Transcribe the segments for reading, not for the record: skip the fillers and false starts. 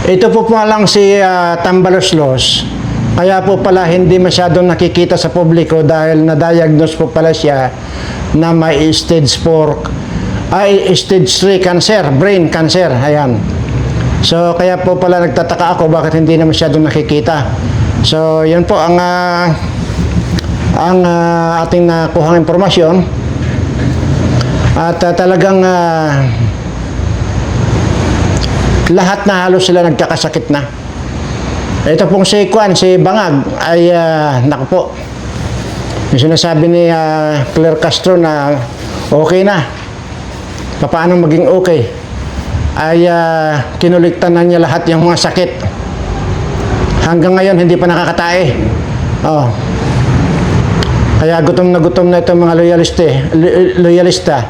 Ito po lang si Tambaloslos. Kaya po pala hindi masyadong nakikita sa publiko dahil na-diagnose po pala siya na may stage 3 cancer, brain cancer. Ayan. So kaya po pala nagtataka ako bakit hindi na masyadong nakikita. So yun po ang ating nakuhang impormasyon. At talagang lahat na halos sila nagkakasakit na. Ito pong si Bangag ay naku po. Yung sinasabi ni Claire Castro na okay na. Paano maging okay? Ay kinuliktan na niya lahat yung mga sakit. Hanggang ngayon hindi pa nakakatae. Oh. Kaya gutom na itong mga loyalista.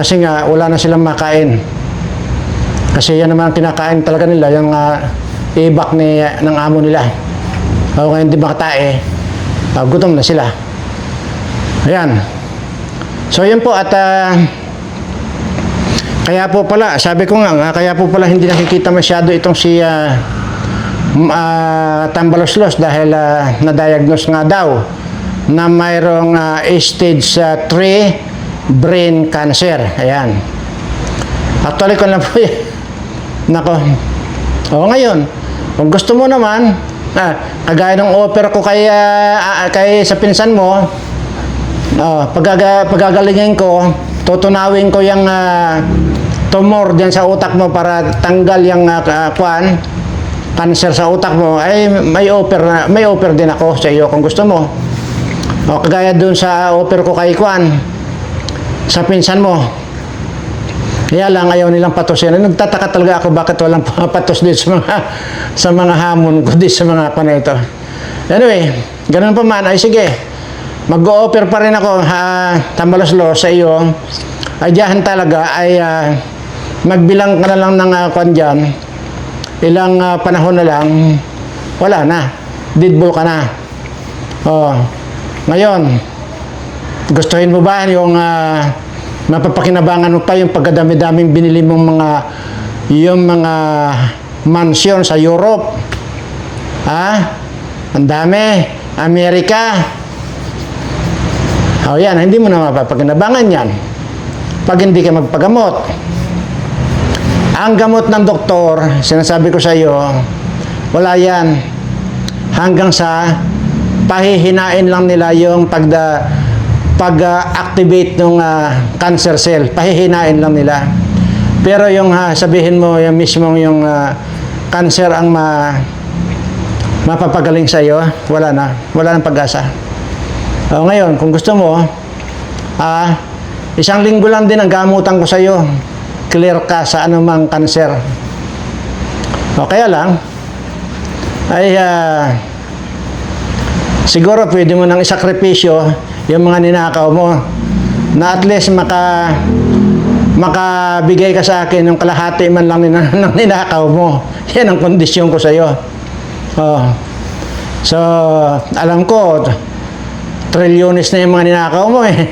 Kasi nga wala na silang makain. Kasi yan naman kinakain talaga nila, yung ibak ng amo nila. O ngayon di makatae, gutom na sila. Ayan. So yun po at kaya po pala, sabi ko nga, kaya po pala hindi nakikita masyado itong si Tambaloslos dahil na-diagnose nga daw na mayroong stage 3 brain cancer. Ayan. Actually ko lang po yan. Nako. O ngayon, kung gusto mo naman, kagaya ng offer ko kay sa pinsan mo, pagagalingin ko, tutunawin ko yung tumor diyan sa utak mo para tanggal yung cancer sa utak mo, ay may offer din ako sa iyo kung gusto mo. O kagaya dun sa offer ko kay sa pinsan mo. Kaya lang ayaw nilang patusin. Nagtataka talaga ako bakit walang patos dito sa mga hamon ko dito sa mga na ito. Anyway, ganun pa man, ay sige. Mag-o-offer pa rin ako Tambaloslos sa iyo. Ay diyan talaga ay magbilang ka na lang ng dyan. Ilang panahon na lang, wala na. Deadball ka na. Oh. Ngayon, gustuhin mo ba yung mapapakinabangan mo pa yung pagkadami-daming binili mong mga mansion sa Europe? Ang dami. Amerika. O yan, hindi mo na mapapakinabangan yan pag hindi ka magpagamot. Ang gamot ng doktor, sinasabi ko sa iyo, wala yan. Hanggang sa pahihinain lang nila yung pag-activate ng cancer cell. Pahihinain lang nila. Pero yung sabihin mo yung mismong yung cancer ang mapapagaling sa iyo, wala na. Wala nang pag-asa. Ngayon, kung gusto mo, isang linggo lang din ang gamutan ko sa iyo. Clear ka sa anumang cancer. Kaya lang, ay siguro pwede mo nang isakripisyo yung mga ninakaw mo na at least makabigay ka sa akin yung kalahati man lang ng ninakaw mo. Yan ang kondisyon ko sa iyo. So, alam ko, trilyones na yung mga ninakaw mo eh.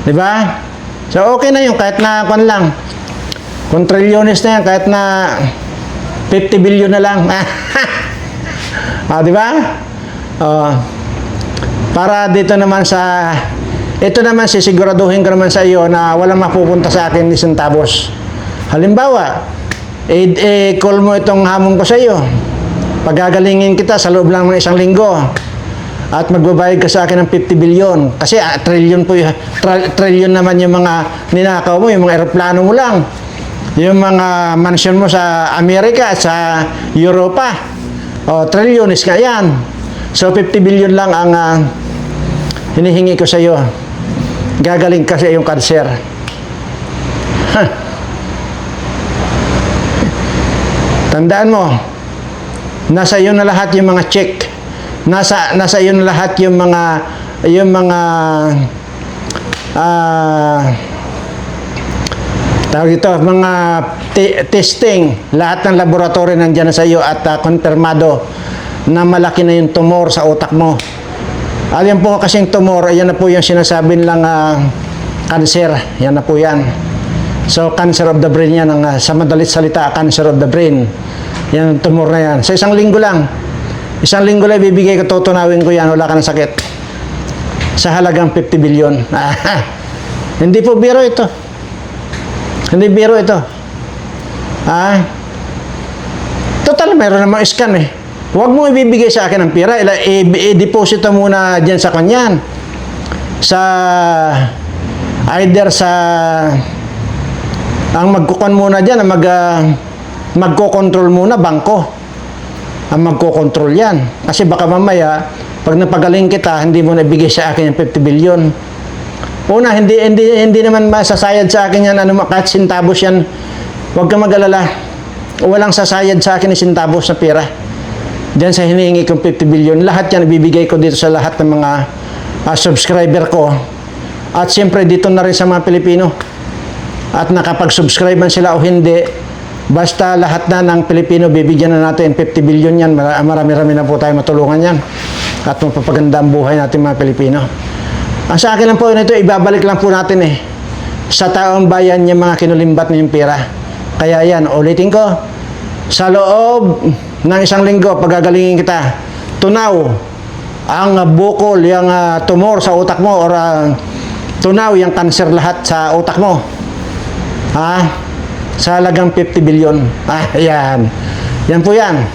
Di ba? So, okay na yun kahit na lang. Kung trilyones na yan, kahit na 50 billion na lang. Di ba? Para dito naman ito naman sisiguraduhin ko naman sa iyo na walang mapupunta sa akin ni centavos. Halimbawa, call mo itong hamon ko sa iyo. Pagagalingin kita sa loob lang ng isang linggo. At magbabayad ka sa akin ng 50 billion. Kasi trillion po trillion naman yung mga ninakaw mo, yung mga eroplano mo lang. Yung mga mansion mo sa Amerika at sa Europa. Trilyones ka yan. So 50 billion lang ang hinihingi ko sa iyo. Gagaling kasi yung cancer. Tandaan mo, nasa iyo na lahat yung mga check. Nasa iyo na lahat yung mga tawag ito, mga testing. Lahat ng laboratory nandiyan na sa iyo at konfirmado na malaki na yung tumor sa utak mo. Ayan po kasing tumor, ayan na po yung sinasabi nilang cancer. Yan na po yan. So, cancer of the brain yan. Sa madalit salita, cancer of the brain. Yan, tumor na yan. Sa isang linggo lang. Isang linggo lang bibigay ko, tutunawin ko yan, wala ka ng sakit. Sa halagang 50 billion. Hindi po biro ito. Hindi biro ito. Total, mayroon namang scan eh. Huwag mo ibibigay sa akin ng pera. I-deposito muna dyan sa kanyan. Either sa ang magkukuan muna dyan, magko-control muna, bangko. Ang magko-control yan. Kasi baka mamaya, pag napagaling kita, hindi mo nabigay sa akin yung 50 billion. Una, hindi naman masasayad sa akin yan, kahit sintabos yan. Huwag ka mag-alala. Walang sasayad sa akin yung sintabos na pera. Diyan sa hinihingi kong 50 billion, lahat yan ibibigay ko dito sa lahat ng mga subscriber ko. At siyempre dito na rin sa mga Pilipino. At nakapag-subscribe man sila o hindi, basta lahat na ng Pilipino, bibigyan na natin 50 billion yan. Marami-rami na po tayo matulungan yan. At mapapaganda ang buhay natin mga Pilipino. Ang sa akin lang po nito, ibabalik lang po natin sa taong bayan yung mga kinulimbat na yung pera. Kaya yan, ulitin ko, sa loob ng isang linggo, pagagalingin kita, tunaw ang bukol, yung tumor sa utak mo, or tunaw yung cancer lahat sa utak mo. Sa halagang 50 billion. Yan. Yan po yan.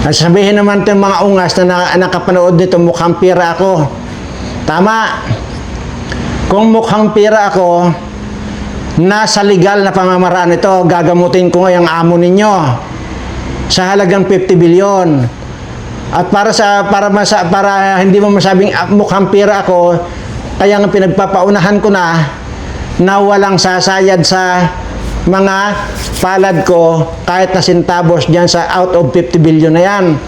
At sabihin naman itong mga ungas na nakapanood nito, mukhang pira ako. Tama. Kung mukhang pira ako, nasa legal na pamamaraan ito, gagamutin ko ngayong amo ninyo sa halagang 50 billion. At para hindi mo masabing mukhang pira ako, kaya nga pinagpapaunahan ko na walang sasayad sa mga palad ko kahit na sintabos dyan sa out of 50 billion na yan.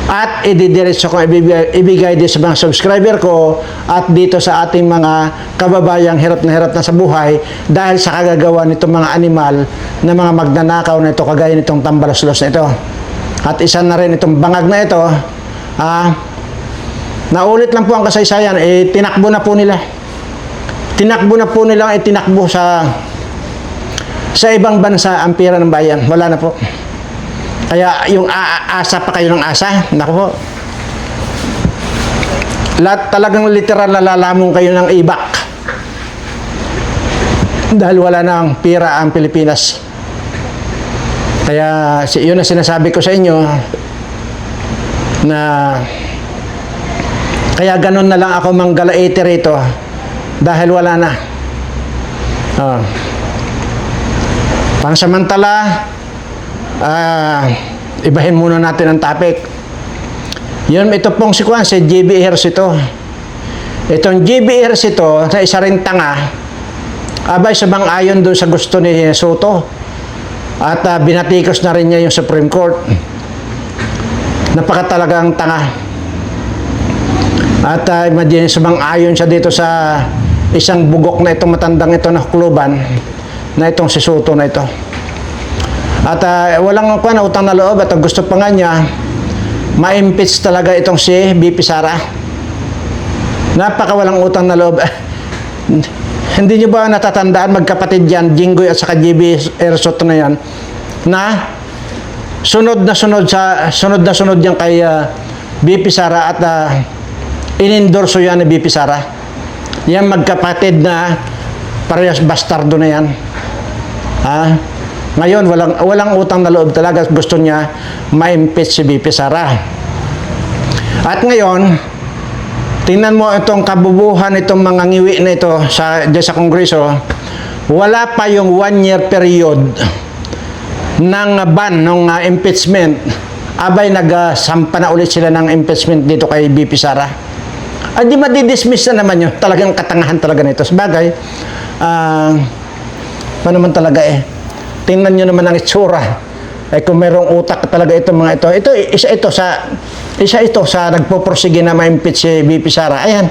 At ididiretso ko ibigay dito sa mga subscriber ko at dito sa ating mga kababayang hirap na sa buhay dahil sa kagagawa nitong mga animal na mga magnanakaw na ito kagaya nitong tambalaslos na ito. At isa na rin itong bangag na ito, naulit lang po ang kasaysayan, tinakbo na po nila. Tinakbo na po nilang itinakbo sa ibang bansa ang pera ng bayan. Wala na po. Kaya yung asa pa kayo ng asa, naku po. Talagang literal na lalamong kayo ng ibak. Dahil wala na ang pera ang Pilipinas. Kaya yun ang sinasabi ko sa inyo na kaya ganun na lang ako manggalaite rito dahil wala na. Pansamantala, ibahin muna natin ang topic. Ito pong si JB Ejercito. Itong JB Ejercito, na isa ring tanga, abay sabang-ayon doon sa gusto ni Soto. At binatikos na rin niya yung Supreme Court. Napakatalagang tanga. At imagine, sabang-ayon siya dito sa isang bugok na itong matandang ito na hukluban na itong si Soto na ito. At walang utang na loob at gusto pa nga niya ma-impeach talaga itong si BP Sara. Napakawalang utang na loob. Hindi niyo ba natatandaan magkapatid yan, Jinggoy at saka JB Ejercito na yan, na sunod na sunod yan kay BP Sara at inendorso yan ni BP Sara. Yan magkapatid na parehas bastardo na yan. Ngayon, walang utang na loob talaga. Gusto niya ma-impeach si BP Sara. At ngayon, tingnan mo itong kabubuhan itong mga ngiwi na ito dyan sa Kongreso. Wala pa yung 1-year period ng ban ng impeachment. Abay, nagsampa na ulit sila ng impeachment dito kay BP Sara. Di madidismiss na naman yun. Talagang katangahan talaga nito. Sabagay, pa naman talaga tingnan nyo naman ang itsura. Kung mayroong utak talaga itong mga ito. Isa ito sa nagpo-prosige na ma-impeach si BP Sara. Ayan.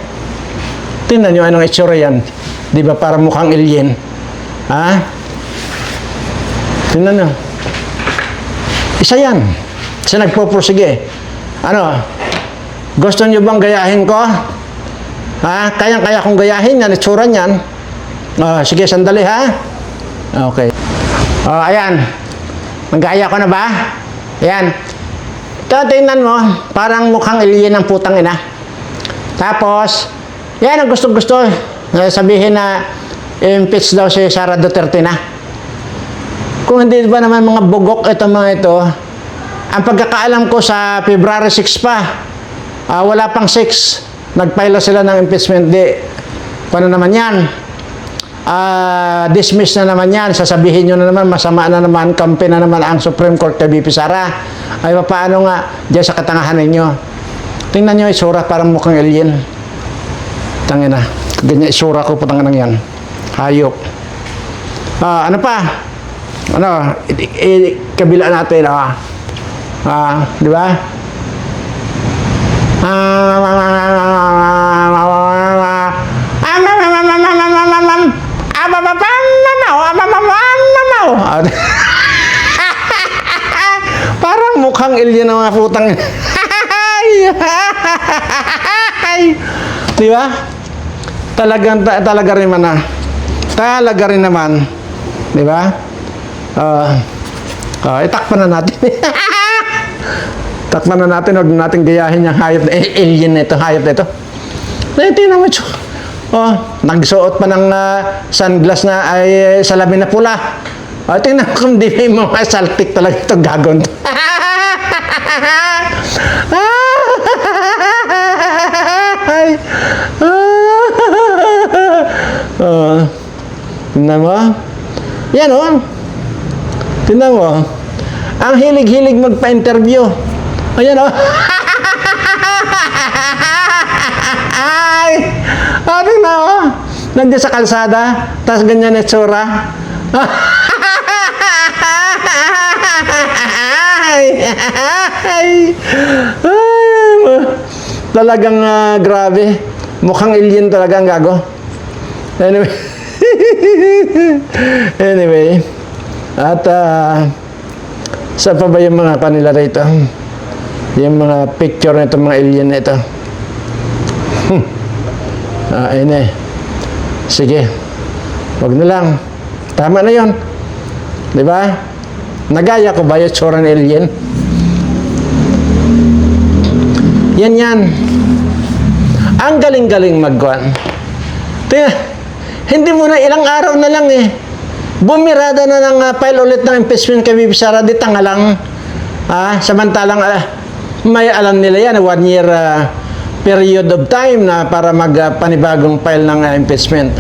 Tingnan nyo anong itsura yan. Di ba para mukhang alien? Tingnan nyo. Isa yan. Sa nagpo-prosige. Gusto nyo bang gayahin ko? Kaya kong gayahin yan. Itsura niyan. Sige, sandali ha. Okay. Ayan. Nagaya ko na ba? Yan. Ito, tingnan mo. Parang mukhang alien ang putang ina. Tapos, yan ang gusto-gusto. Sabihin na impeach daw si Sara Duterte na. Kung hindi ba naman mga bugok ito mga ito, ang pagkakaalam ko sa February 6 pa, wala pang 6, nagpile sila ng impeachment. Di, paano naman yan? Dismiss na naman yan, sasabihin nyo na naman, masama na naman, kampi na naman ang Supreme Court kay BP Sara. Ay, paano nga, dyan sa katangahan ninyo. Tingnan nyo, isura, parang mukhang alien. Tangina, ganyan isura ko, putang nang yan. Hayop. Ano pa? Ano, kabila natin, di ba? Parang mukhang alien ng mga putang. Di ba? Talaga rin naman Talaga rin naman. Di ba? Itakpan na natin. Takpan na natin, huwag natin gayahin yung hayop na alien na ito, hayop na ito. Tingnan mo ito. Nagsuot pa ng sunglass na ay salamin na pula. Tingnan mo kung di may mga saltik talaga ito, gagon. Tingnan mo. Yan tingnan mo. Ang hilig-hilig magpa-interview. Ayan Ay! Tingnan mo. Nandiyan sa kalsada, tapos ganyan na tsura. Talagang grabe. Mukhang alien talaga ang gago. Anyway. At saan pa ba yung mga kanila rito? Yung mga picture na ito, mga alien na ito. Ayun eh. Sige. Wag na lang. Tama na yon. Di ba? Nagaya ko ba yung tsura ng alien? Yan. Ang galing-galing magkuhan. Tingnan, hindi mo na ilang araw na lang eh. Bumirada na ng file ulit ng impeachment kay BP Sara, di tanga lang. Samantalang may alam nila yan, 1 year period of time na para magpanibagong file ng impeachment.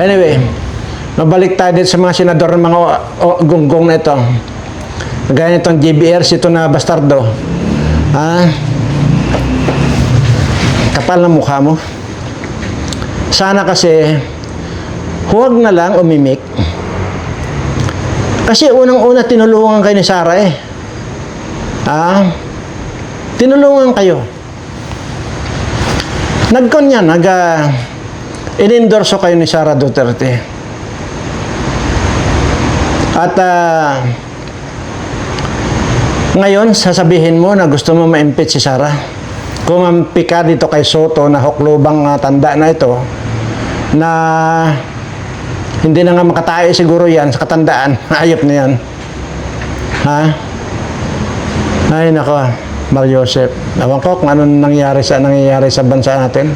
Anyway, mabalik tayo dito sa mga senador ng mga gunggong na ito. Gaya nitong JBRs, ito na bastardo. Kapal na mukha mo. Sana kasi huwag na lang umimik. Kasi unang-una tinulungan kayo ni Sara eh. Tinulungan kayo. In-endorso kayo ni Sara Duterte. At ngayon, sasabihin mo na gusto mo ma-impeach si Sara. Kumampi ka dito kay Soto na huklubang tanda na ito, na hindi na nga makatayo siguro yan sa katandaan. Ayop na yan. Ay nako, Mario Joseph. Ewan ko kung anong nangyayari sa bansa natin.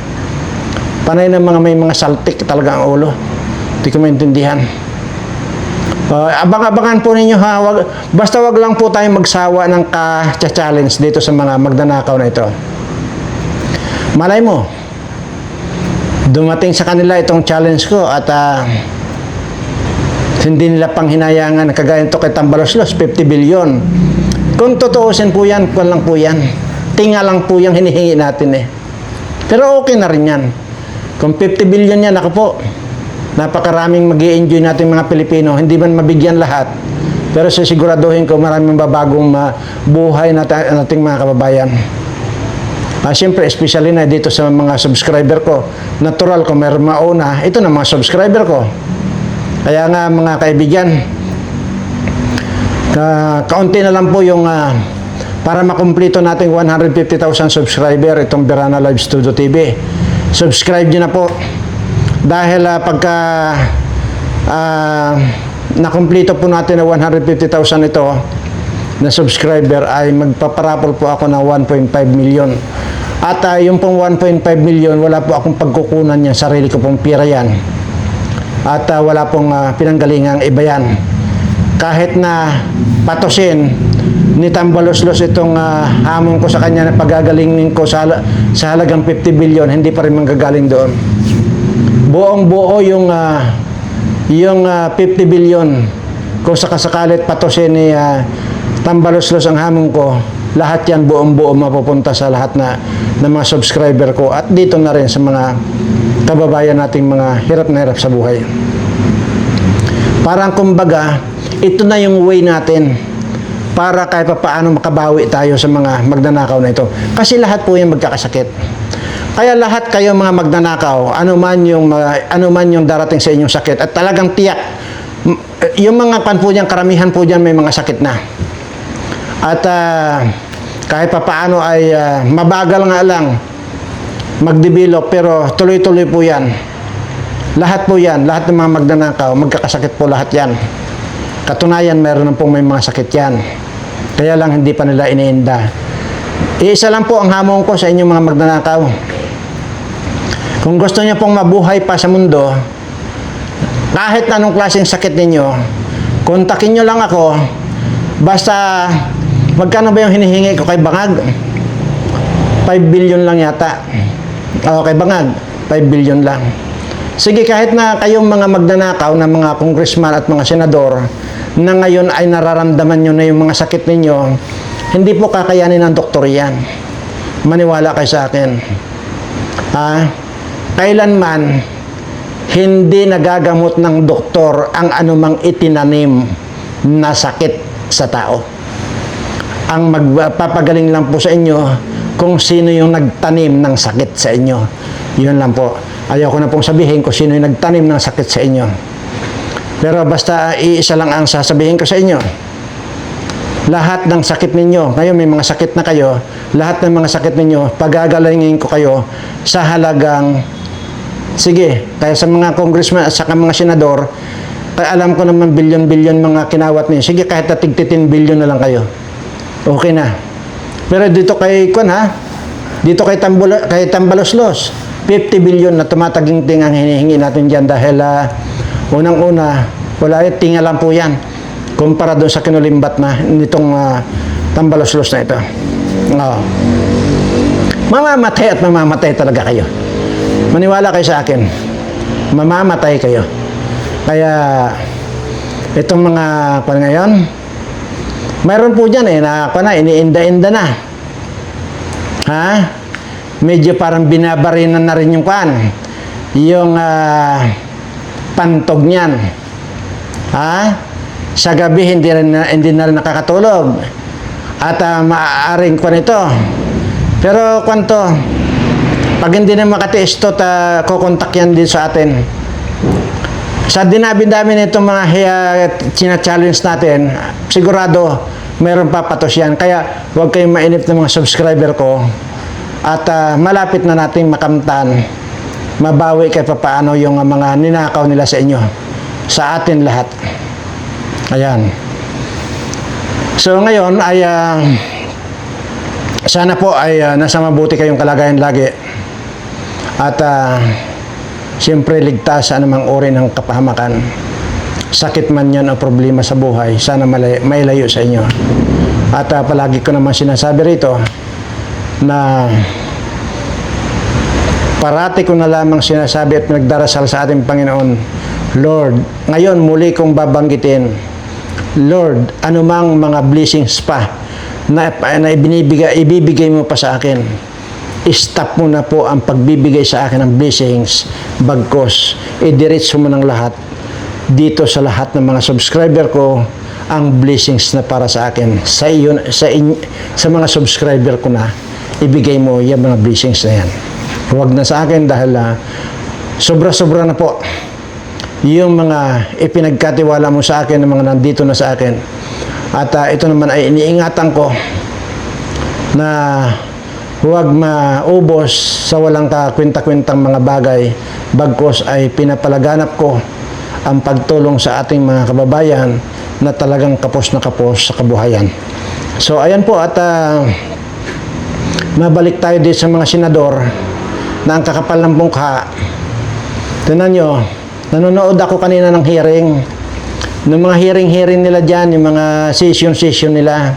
Panay ng may mga saltik talaga ang ulo. Hindi ko maintindihan. Abang-abangan po ninyo basta wag lang po tayo magsawa ng ka-challenge dito sa mga magnanakaw na ito. Malay mo, dumating sa kanila itong challenge ko at hindi nila pang hinayangan kagaya nito kay Tambaloslos, 50 billion. Kung totoosin po yan, kung lang po yan. Tinga lang po yung hinihingi natin eh. Pero okay na rin yan. Kung 50 billion yan, ako po, napakaraming mag-i-enjoy natin mga Pilipino. Hindi man mabigyan lahat. Pero sisiguraduhin ko maraming babagong buhay nating mga kababayan. Siyempre, especially na dito sa mga subscriber ko. Natural kung meron mauna, ito na mga subscriber ko. Kaya nga mga kaibigan, kaunti na lang po yung para makumplito nating 150,000 subscriber itong Berana Live Studio TV. Subscribe nyo na po. Dahil pagka nakumpleto po natin na 150,000 ito na subscriber ay magpaparapol po ako ng 1.5 million. At yung pong 1.5 million, wala po akong pagkukunan yan, sarili ko pong pira yan. At wala pong pinanggalingang iba yan. Kahit na patusin ni Tambaloslos itong hamon ko sa kanya na pagagalingin ko sa halagang 50 billion, hindi pa rin manggagaling doon. Buong buo yung 50 billion kung sakasakalit patusin ni Tambaloslos ang hamon ko, lahat yan buong buo mapupunta sa lahat ng mga subscriber ko at dito na rin sa mga kababayan nating mga hirap na hirap sa buhay. Parang kumbaga, ito na yung way natin para kahit pa paano makabawi tayo sa mga magnanakaw na ito. Kasi lahat po yan magkakasakit. Kaya lahat kayo mga magnanakaw, ano man yung darating sa inyong sakit at talagang tiyak, yung mga po dyan, karamihan po dyan may mga sakit na. At kahit pa paano ay mabagal nga lang mag-develop pero tuloy-tuloy po yan. Lahat po yan, lahat ng mga magnanakaw, magkakasakit po lahat yan. Katunayan, meron na pong may mga sakit yan. Kaya lang hindi pa nila iniinda. Iisa lang po ang hamon ko sa inyong mga magnanakaw. Kung gusto niyo pong mabuhay pa sa mundo, kahit anong klaseng sakit ninyo, kontakin nyo lang ako. Basta, magkano ba yung hinihingi ko kay Bangag? 5 billion lang yata. O, kay Bangag, 5 billion lang. Sige, kahit na kayong mga magnanakaw na mga congressman at mga senador na ngayon ay nararamdaman nyo na yung mga sakit ninyo, hindi po kakayanin ng doktor yan. Maniwala kayo sa akin. Kailanman, hindi nagagamot ng doktor ang anumang itinanim na sakit sa tao. Ang magpapagaling lang po sa inyo kung sino yung nagtanim ng sakit sa inyo. Yun lang po. Ayaw ko na pong sabihin kung sino yung nagtanim ng sakit sa inyo. Pero basta iisa lang ang sasabihin ko sa inyo. Lahat ng sakit ninyo, ngayon may mga sakit na kayo, lahat ng mga sakit ninyo, pagagalingin ko kayo sa halagang, sige, kaya sa mga congressman at saka mga senador, kaya alam ko naman bilyon-bilyon mga kinawat ninyo, sige kahit na tig-10 billion na lang kayo. Okay na. Pero dito kay dito kay Tambaloslos, 50 billion na tumataging-ting ang hinihingi natin dyan dahil unang-una, wala yung tinga lang po yan kumpara doon sa kinulimbat na nitong Tambaloslos na ito. Mamamatay at mamamatay talaga kayo. Maniwala kayo sa akin. Mamamatay kayo. Kaya itong mga ngayon, mayroon po dyan na iniinda-inda na. Medyo parang binabarinan na rin yung yung pantog niyan. Sa gabi hindi na rin nakakatulog. At maaaring ito. Pero pag hindi na makatiis to, kukontak yan din sa atin. Sa dinabi-dami nitong mga china-challenge natin, sigurado mayroon papatos yan. Kaya huwag kayong mainip ng mga subscriber ko. At malapit na nating makamtan, mabawi kahit paano yung mga ninakaw nila sa inyo. Sa atin lahat. Ayan. So ngayon ay sana po ay nasa mabuti kayong kalagayan lagi. At siyempre ligtas sa anumang uri ng kapahamakan. Sakit man yan o problema sa buhay, sana mailayo sa inyo. At palagi ko naman sinasabi rito na parati ko na lamang sinasabi at pinagdarasal sa ating Panginoon, Lord, ngayon muli kong babanggitin, Lord, anumang mga blessings pa na ibibigay mo pa sa akin, stop mo na po ang pagbibigay sa akin ng blessings, bagkos, idiretso mo ng lahat dito sa lahat ng mga subscriber ko ang blessings na para sa akin. Sa mga subscriber ko na, ibigay mo yung mga blessings na yan. Huwag na sa akin dahil sobra-sobra na po yung mga ipinagkatiwala mo sa akin, ng mga nandito na sa akin. At ito naman ay iniingatan ko na huwag maubos sa walang kakwenta-kwentang mga bagay, bagkos ay pinapalaganap ko ang pagtulong sa ating mga kababayan na talagang kapos na kapos sa kabuhayan. So ayan po, at mabalik tayo din sa mga senador na ang kakapal ng mukha. Tingnan nyo, nanonood ako kanina ng hearing. Ng mga hearing nila dyan, yung mga session nila,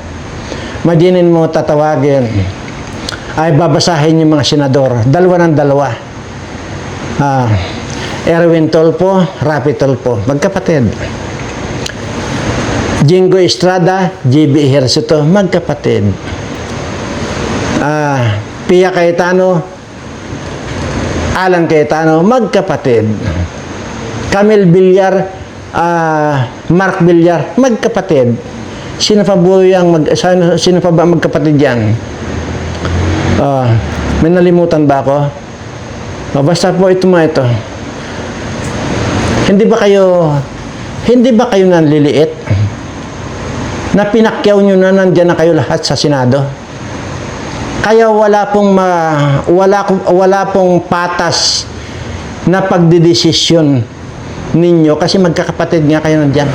madinin mo tatawagin, ay babasahin yung mga senador. Dalawa ng dalawa. Erwin Tulfo, Rafi Tulfo, magkapatid. Jingo Estrada, JB Ejercito, magkapatid. Pia Cayetano, Alan Cayetano, magkapatid. Camille Villar, Mark Villar, magkapatid. Sino pa ba ang magkapatid yan? May nalimutan ba ako? Basta po ito mga ito. Hindi ba kayo nanliliit? Na pinakyaw nyo na, nandyan na kayo lahat sa Senado. Kaya wala pong patas na pagdidesisyon ninyo kasi magkakapatid nga kayo nandyan.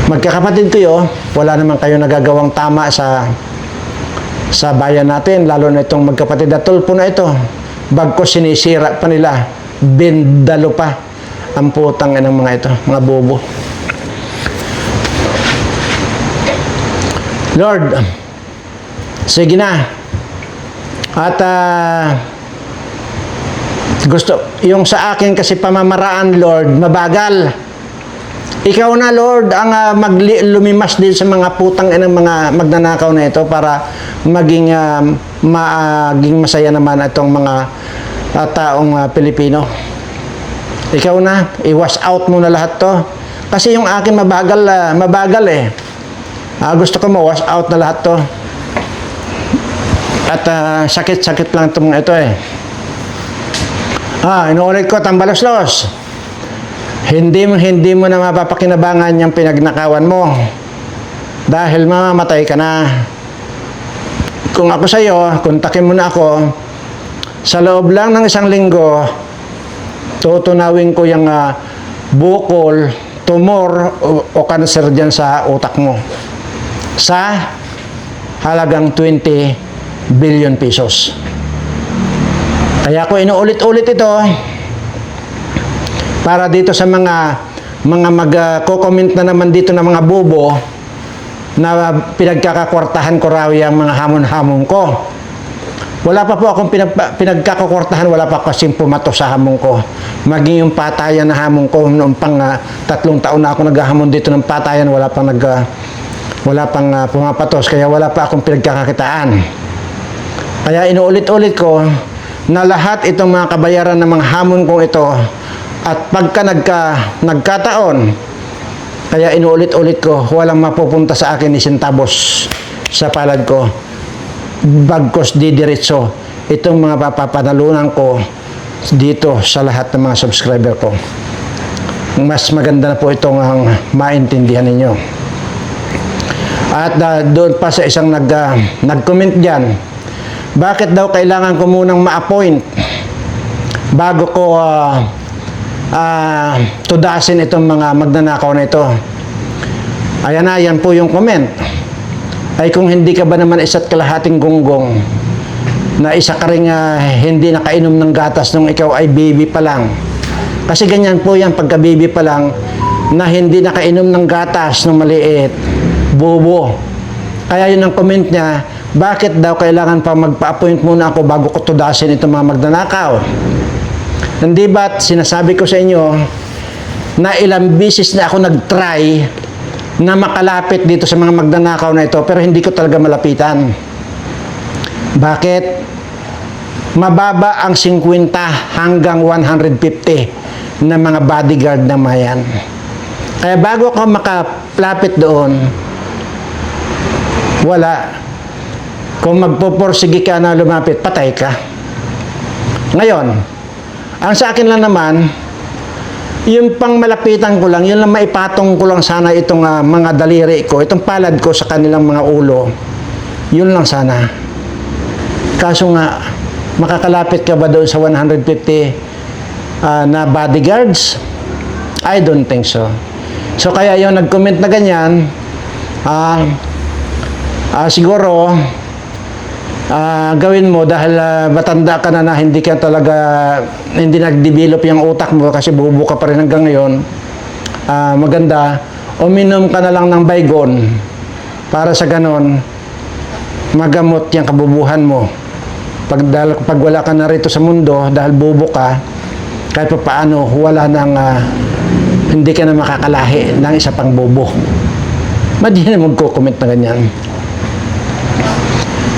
Magkakapatid kayo, wala naman kayo nagagawang tama sa bayan natin, lalo na itong magkapatid na Tulfo na ito. Bagkos sinisira pa nila, bendalo pa ang putang ng mga ito, mga bobo. Lord, sige na. At gusto, yung sa akin kasi pamamaraan, Lord, mabagal. Ikaw na, Lord, ang lumimas din sa mga putang ng mga magnanakaw na ito para maging masaya naman itong mga taong Pilipino. Ikaw na, i-wash out mo na lahat to. Kasi yung akin mabagal eh. Gusto ko ma-wash out na lahat to. At sakit-sakit lang itong ito eh. Inuulit ko, tambalos-los. Hindi mo na mapapakinabangan yung pinagnakawan mo. Dahil mamamatay ka na. Kung ako sa'yo, kontakin mo na ako. Sa loob lang ng 1 linggo, tutunawin ko yung bukol, tumor o cancer dyan sa utak mo. Sa halagang 20 billion pesos. Kaya ko inuulit-ulit ito para dito sa mga magko-comment na naman dito ng mga bobo na pinagkakakwartahan ko raw yung mga hamon-hamon ko. Wala pa po akong pinagkakakwartahan, wala pa kasing pumato sa hamon ko. Maging yung patayan na hamon ko noong pang 3 taon na ako naghahamon dito ng patayan, wala pang pumapatos, kaya wala pa akong pinagkakakitaan. Kaya inuulit-ulit ko na lahat itong mga kabayaran ng mga hamon kong ito, at pagka nagkataon, kaya inuulit-ulit ko, walang mapupunta sa akin ni centavos sa palad ko. Bagkos didiretso itong mga papapanalunan ko dito sa lahat ng mga subscriber ko. Mas maganda na po itong maintindihan ninyo. At doon pa sa isang nag-comment dyan, bakit daw kailangan ko munang ma-appoint bago ko tudasin itong mga magnanakaw na ito. Ayan na, yan po yung comment. Ay kung hindi ka ba naman isa't kalahating gonggong na isa ka rin hindi nakainom ng gatas nung ikaw ay baby pa lang. Kasi ganyan po yan pagka baby pa lang na hindi nakainom ng gatas nung maliit. Bobo. Kaya yun ang comment niya, bakit daw kailangan pa magpa-appoint muna ako bago ko tudasin itong mga magnanakaw? Hindi ba't sinasabi ko sa inyo na ilang bisis na ako nag-try na makalapit dito sa mga magnanakaw na ito pero hindi ko talaga malapitan. Bakit? Mababa ang 50 hanggang 150 na mga bodyguard na mayan. Kaya bago ako makalapit doon, wala. Kung magpupursige ka na lumapit, patay ka. Ngayon, ang sa akin lang naman, yung pang malapitan ko lang, yun lang maipatong ko lang sana itong mga daliri ko, itong palad ko sa kanilang mga ulo. Yun lang sana. Kaso nga, makakalapit ka ba doon sa 150 na bodyguards? I don't think so. So kaya yung nag-comment na ganyan, siguro gawin mo dahil matanda ka na hindi ka talaga, hindi nag-develop yung utak mo kasi bubo ka pa rin hanggang ngayon. Maganda, uminom ka na lang ng baygon para sa ganon magamot yung kabubuhan mo. Pag wala ka na rito sa mundo dahil bubo ka, kahit pa paano wala nang hindi ka na makakalahi ng isa pang bobo. Madi na magko-comment na ganyan.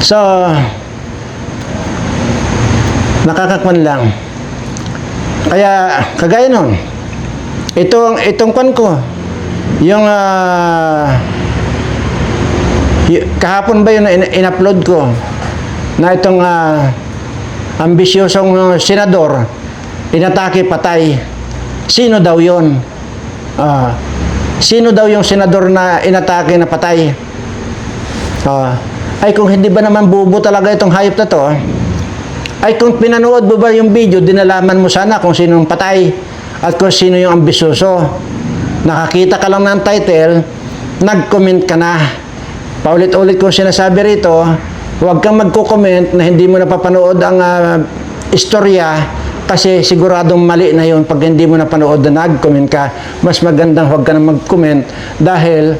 So, nakakakwan lang. Kaya, kagaya nun, itong kwan ko, yung kahapon ba yun na in-upload ko, na itong ambisyosong senador, inatake patay. Sino daw yun? Sino daw yung senador na inatake na patay? Ay kung hindi ba naman bubo talaga itong hayop na to, ay kung pinanood mo ba yung video, dinalaman mo sana kung sino yung patay at kung sino yung ambisyoso. Nakakita ka lang ng title, nag-comment ka na. Paulit-ulit kong sinasabi rito, huwag kang magko-comment na hindi mo napapanood ang istorya kasi siguradong mali na yun pag hindi mo napanood na nag-comment ka. Mas magandang huwag ka na mag-comment dahil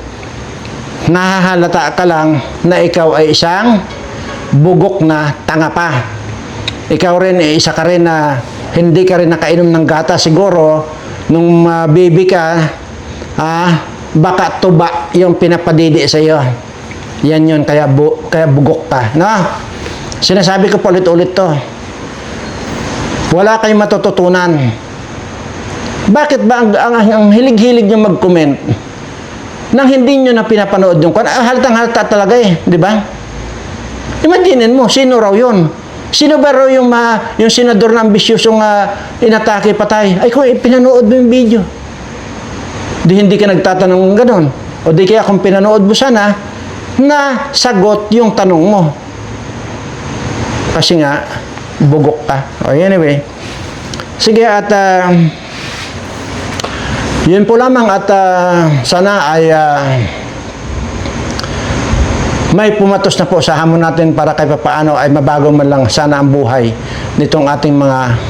nahahalata ka lang na ikaw ay isang bugok na tanga pa. Ikaw rin, isa ka rin na hindi ka rin nakainom ng gata siguro nung baby ka, baka tuba yung pinapadidi sa iyo. Yan yun, kaya bugok ka. No? Sinasabi ko pa ulit-ulit to. Wala kayong matututunan. Bakit ba ang hilig-hilig nyo mag-comment nang hindi nyo na pinapanood yung kwan? Halatang-halata talaga di ba? Imaginin mo, sino raw yun? Sino ba raw yung senador na ambisyosong inatake patay? Ay kung pinanood mo yung video, di hindi ka nagtatanong ng ganon. O di kaya kung pinanood mo sana, na sagot yung tanong mo. Kasi nga, bugok ka. O anyway, sige at yun po lamang at sana ay may pumatos na po sa hamon natin para kahit paano ay mabago man lang sana ang buhay nitong ating mga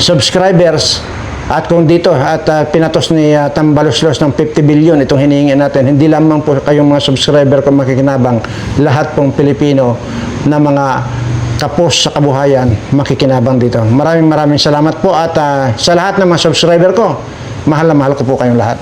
subscribers. At kung dito at pinatos ni Tambaloslos ng 50 billion itong hinihingi natin, hindi lamang po kayong mga subscriber kung makikinabang, lahat pong Pilipino na mga kapos sa kabuhayan makikinabang dito. Maraming salamat po at sa lahat ng mga subscriber ko, mahal na mahal ko po kayong lahat.